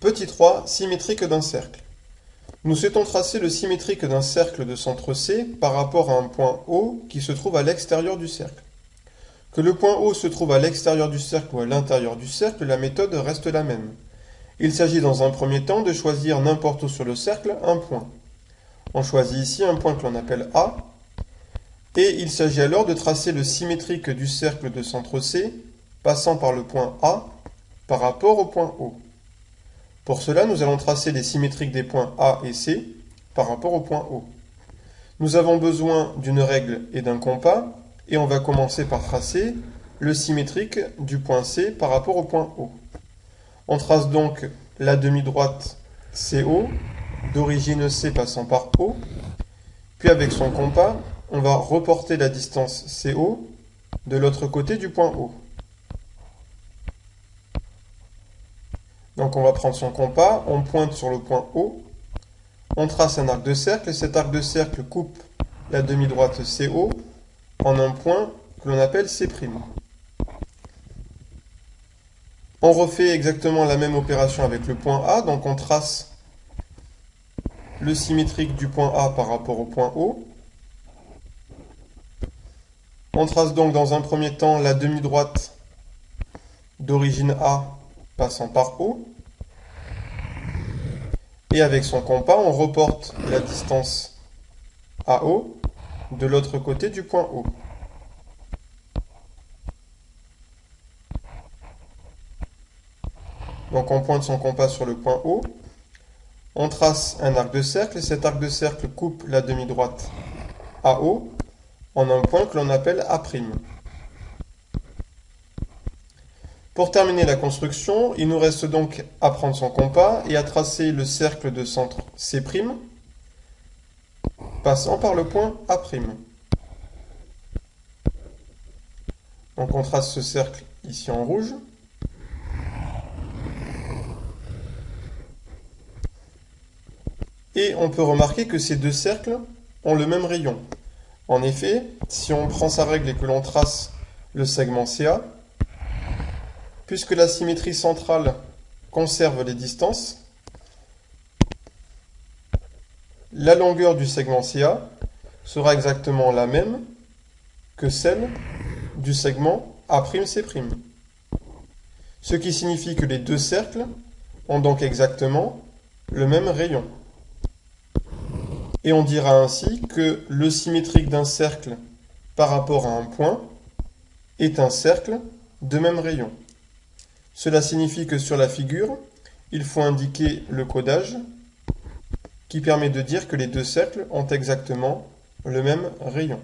Petit 3, symétrique d'un cercle. Nous souhaitons tracer le symétrique d'un cercle de centre C par rapport à un point O qui se trouve à l'extérieur du cercle. Que le point O se trouve à l'extérieur du cercle ou à l'intérieur du cercle, la méthode reste la même. Il s'agit dans un premier temps de choisir n'importe où sur le cercle un point. On choisit ici un point que l'on appelle A, et il s'agit alors de tracer le symétrique du cercle de centre C passant par le point A par rapport au point O. Pour cela, nous allons tracer les symétriques des points A et C par rapport au point O. Nous avons besoin d'une règle et d'un compas, et on va commencer par tracer le symétrique du point C par rapport au point O. On trace donc la demi-droite CO, d'origine C passant par O, puis avec son compas, on va reporter la distance CO de l'autre côté du point O. Donc on va prendre son compas, on pointe sur le point O, on trace un arc de cercle, et cet arc de cercle coupe la demi-droite CO en un point que l'on appelle C'. On refait exactement la même opération avec le point A, donc on trace le symétrique du point A par rapport au point O. On trace donc dans un premier temps la demi-droite d'origine A passant par O. Et avec son compas, on reporte la distance AO de l'autre côté du point O. Donc on pointe son compas sur le point O. On trace un arc de cercle, et cet arc de cercle coupe la demi-droite AO en un point que l'on appelle A'. Pour terminer la construction, il nous reste donc à prendre son compas et à tracer le cercle de centre C', passant par le point A'. Donc on trace ce cercle ici en rouge. Et on peut remarquer que ces deux cercles ont le même rayon. En effet, si on prend sa règle et que l'on trace le segment CA, puisque la symétrie centrale conserve les distances, la longueur du segment CA sera exactement la même que celle du segment A'C'. Ce qui signifie que les deux cercles ont donc exactement le même rayon. Et on dira ainsi que le symétrique d'un cercle par rapport à un point est un cercle de même rayon. Cela signifie que sur la figure, il faut indiquer le codage qui permet de dire que les deux cercles ont exactement le même rayon.